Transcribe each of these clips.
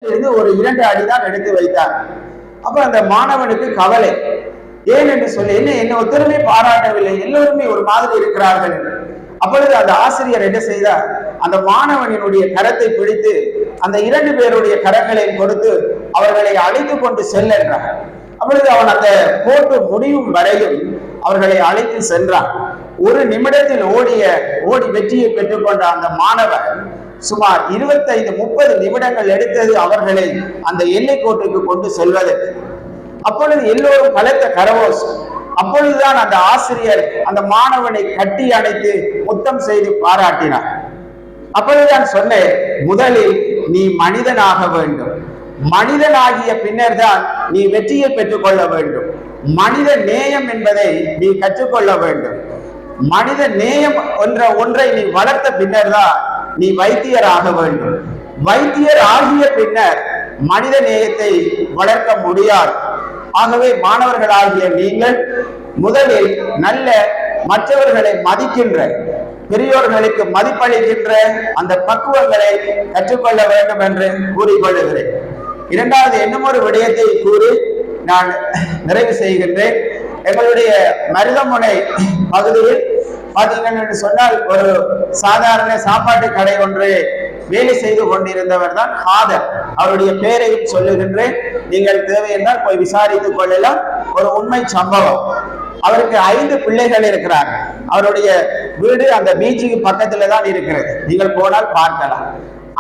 இருந்து ஒரு 2 அடிதான் எடுத்து வைத்தார். அப்ப அந்த மாணவனுக்கு கவலை. ஏன் என்று சொல்லி என்ன ஒருத்தருமே பாராட்டவில்லை, எல்லோருமே ஒரு மாதிரி இருக்கிறார்கள். அப்பொழுது அந்த ஆசிரியர் என்ன செய்தார், அந்த மாணவனினுடைய கரத்தை பிடித்து அந்த 2 பேருடைய கரங்களை கொடுத்து அவர்களை அழைத்து கொண்டு செல்ல என்றார். அப்பொழுது அவன் அந்த போட்டு முடியும் வரையும் அவர்களை அழைத்து சென்றான். 1 நிமிடத்தில் ஓடி வெற்றியை பெற்றுக்கொண்ட அந்த மாணவன் சுமார் 25-30 நிமிடங்கள் எடுத்தது அவர்களை அந்த எல்லை கோட்டுக்கு கொண்டு செல்வதற்கு. அப்பொழுது எல்லோரும் பலத்த கரவோசம். அப்பொழுதுதான் அந்த ஆசிரியர் அந்த மாணவனை கட்டி அணைத்து முத்தம் செய்து பாராட்டினார். அப்பொழுதுதான் சொன்னேன், முதலில் நீ மனிதனாக வேண்டும், மனிதனாகிய பின்னர் தான் நீ வெற்றியை பெற்றுக் கொள்ள வேண்டும். மனித நேயம் என்பதை நீ கற்றுக்கொள்ள வேண்டும். மனித நேயம் ஒன்றை நீ வளர்த்த பின்னர் தான் நீ வைத்தியராக வேண்டும். வைத்தியர் ஆகிய பின்னர் மனித நேயத்தை வளர்க்க முடியாது. ஆகவே மாணவர்களாகிய நீங்கள் முதலில் நல்ல மற்றவர்களை மதிக்கின்ற, பெரியோர்களுக்கு மதிப்பளிக்கின்ற அந்த பக்குவங்களை கற்றுக்கொள்ள வேண்டும் என்று கூறிக்கொள்ளுகிறேன். இரண்டாவது இன்னும் ஒரு விடயத்தை கூறி நான் நிறைவு செய்கின்றேன். எங்களுடைய மருதமுனை பகுதியில் பார்த்தீங்கன்னு சொன்னால் ஒரு சாதாரண சாப்பாட்டு கடை ஒன்று வேலை செய்து கொண்டிருந்தவர் தான் காதர். அவருடைய பெயரையும் சொல்லுகின்றேன், நீங்கள் தேவை என்றால் போய் விசாரித்துக் கொள்ளலாம். ஒரு உண்மை சம்பவம். அவருக்கு 5 பிள்ளைகள் இருக்கிறார்கள். அவருடைய வீடு அந்த பீச்சுக்கு பக்கத்துல தான் இருக்கிறது, நீங்கள் போனால் பார்க்கலாம்.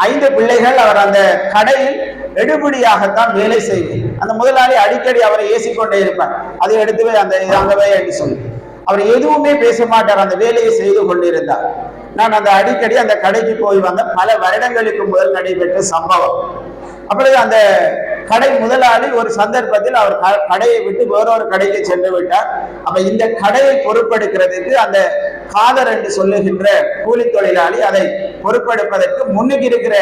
5 பிள்ளைகள். அவர் அந்த கடையில் எடுபடியாகத்தான் வேலை செய்வார். அந்த முதலாளி அடிக்கடி அவரை ஏசிக்கொண்டே இருப்பார், அதை எடுத்துவே அந்த அங்கவே என்று சொல்லி அவர் எதுவுமே பேச மாட்டார், அந்த வேலையை செய்து கொண்டிருந்தார். நான் அந்த அடிக்கடி அந்த கடைக்கு போய் வந்த பல வருடங்களுக்கு முதல் நடைபெற்ற சம்பவம். அப்பொழுது அந்த கடை முதலாளி ஒரு சந்தர்ப்பத்தில் அவர் கடையை விட்டு வேறொரு கடைக்கு சென்று விட்டார். அப்ப இந்த கடையை பொறுப்பெடுக்கிறதுக்கு அந்த காதர் என்று சொல்லுகின்ற கூலி தொழிலாளி அதை பொறுப்பெடுப்பதற்கு முன்னுக்கு இருக்கிற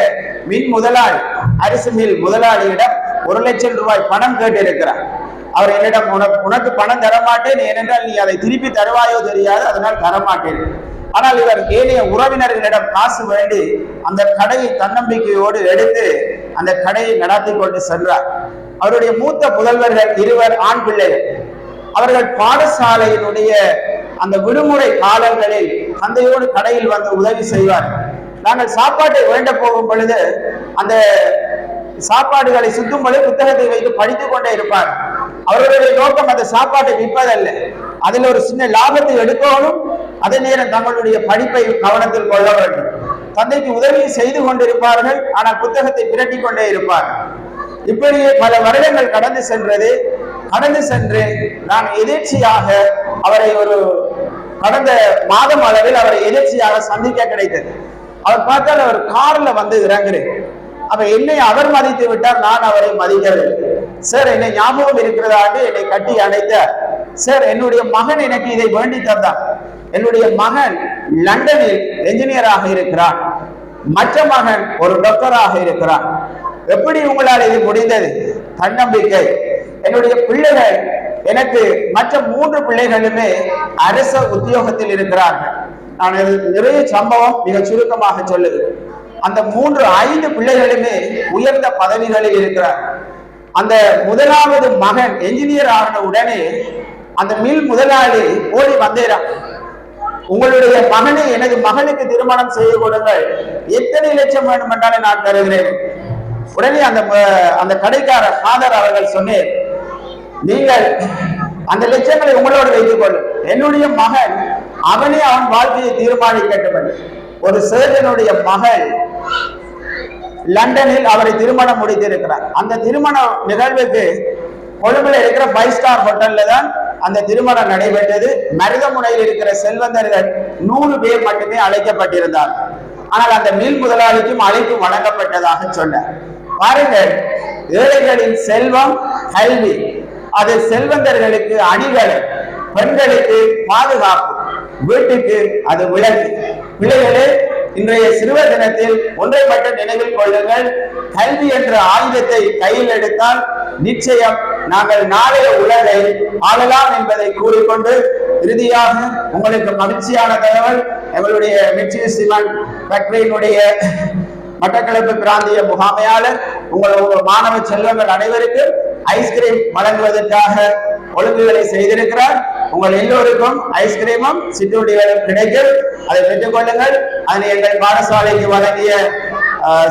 மின் முதலாளி, அரிசி மில் முதலாளியிடம் 1 லட்சம் ரூபாய் பணம் கேட்டிருக்கிறார். அவர் என்னிடம் உனக்கு பணம் தரமாட்டேன், ஏனென்றால் நீ அதை திருப்பி தருவாயோ தெரியாது, அதனால் தரமாட்டேன். ஆனால் இவர் ஏனைய உறவினர்களிடம் காசு வேண்டி அந்த கடையை தன்னம்பிக்கையோடு எடுத்து அந்த கடையை நடத்தி கொண்டு சென்றார். அவருடைய மூத்த புதல்வர்கள் 2 ஆண் பிள்ளைகள். அவர்கள் பாடசாலையினுடைய அந்த விடுமுறை காலங்களில் தந்தையோடு கடையில் வந்து உதவி செய்வார்கள். நாங்கள் சாப்பாட்டை வேண்ட போகும் பொழுது அந்த சாப்பாடுகளை சுத்தும் பொழுது புத்தகத்தை வைத்து படித்துக் கொண்டே இருப்பார். அவர்களுடைய நோக்கம் அந்த சாப்பாட்டை விற்பதல்ல, அதில் ஒரு சின்ன லாபத்தை எடுக்கணும், அதே நேரம் தங்களுடைய படிப்பை கவனத்தில் கொள்ள வேண்டும். தந்தைக்கு உதவி செய்து கொண்டிருப்பார்கள், ஆனால் புத்தகத்தை பிரட்டி கொண்டே இருப்பார்கள். இப்படியே பல வருடங்கள் கடந்து சென்று நான் எதிர்ச்சியாக அவரை கடந்த மாதம் அளவில் அவரை எதிர்ச்சியாக சந்திக்க கிடைத்தது. அவர் பார்த்தால் அவர் கார்ல வந்து இறங்குறேன். அப்ப என்னை அவர் மதித்து விட்டார், நான் அவரை மதிக்கவில்லை. சார், என்னை ஞாபகம் இருக்கிறதாண்டு என்னை கட்டி அணைத்தார். சார், என்னுடைய மகன் எனக்கு இதை வேண்டி தந்தார். என்னுடைய மகன் லண்டனில் என்ஜினியராக இருக்கிறான், மற்ற மகன் ஒரு டாக்டராக இருக்கிறான். எப்படி உங்களால் இது முடிந்தது? தன்னம்பிக்கை. என்னுடைய பிள்ளைகள், எனக்கு மற்ற 3 பிள்ளைகளுமே அரச உத்தியோகத்தில் இருக்கிறார்கள். நான் நிறைய சம்பவம் மிக சுருக்கமாக சொல்லுகிறேன். அந்த 5 பிள்ளைகளுமே உயர்ந்த பதவிகளில் இருக்கிறார். அந்த முதலாவது மகன் என்ஜினியர் ஆன உடனே அந்த மில் முதலாளி ஓடி வந்தேறான், உங்களுடைய மகனை எனது மகனுக்கு திருமணம் செய்து கொடுங்கள், எத்தனை லட்சம் வேண்டும் என்றாலும் நான் தருகிறேன். உடனே அந்த கடைக்கார ஃபாதர் அவர்கள் சொன்னேன், நீங்கள் அந்த லட்சங்களை உங்களோடு வைத்துக் கொள்ளும், என்னுடைய மகன் அவனே அவன் வாழ்க்கையை தீர்மானிக்கட்டும். ஒரு சர்ஜனுடைய மகள் லண்டனில் அவரை திருமணம் முடித்திருக்கிறார். அந்த திருமண நிகழ்வுக்கு கொழும்புல இருக்கிற 5 ஸ்டார் ஹோட்டல்ல தான் அந்த திருமணம் நடைபெற்றது. மருதமுனையில் இருக்கிற செல்வந்தர்கள் 100 பேர் மட்டுமே அழைக்கப்பட்டிருந்தார். ஆனால் அந்த மில் முதலாளிக்கும் அழைப்பு வழங்கப்பட்டதாக சொன்னார். பாருங்கள், ஏழைகளின் செல்வம் கல்வி, அது செல்வந்தர்களுக்கு அணிகள், பெண்களுக்கு பாதுகாப்பு, வீட்டுக்கு அது விளக்கு. பிள்ளைகளே, இன்றைய சிறுவர் தினத்தில் ஒன்றை மட்டும் நினைவில் கொள்ளுங்கள், கல்வி என்ற ஆயுதத்தை கையில் எடுத்தால் நிச்சயம் நாங்கள் நாளைய உலகை ஆளலாம் என்பதை கூறிக்கொண்டு இறுதியாக உங்களுக்கு மகிழ்ச்சியான தகவல், எங்களுடைய மிட்சி சிமெண்ட் ஃபேக்டரியினுடைய மட்டக்களப்பு பிராந்திய முகாமையாளர் உங்கள் மாணவ செல்வங்கள் அனைவருக்கும் ஐஸ்கிரீம் வழங்குவதற்காக ஒழுங்குகளை செய்திருக்கிறார். உங்கள் எல்லோருக்கும் ஐஸ்கிரீமும் சிற்றுண்டிகளும் கிடைக்கும். அதை பெற்றுக் கொள்ளுங்கள். அதனை எங்கள் பாடசாலைக்கு வழங்கிய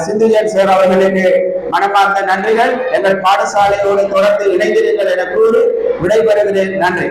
சிந்துஜன் சார் அவர்களுக்கு மனமார்ந்த நன்றிகள். எங்கள் பாடசாலையோடு தொடர்ந்து இணைந்திருங்கள் என கூறி விடைபெறுகிறேன். நன்றி.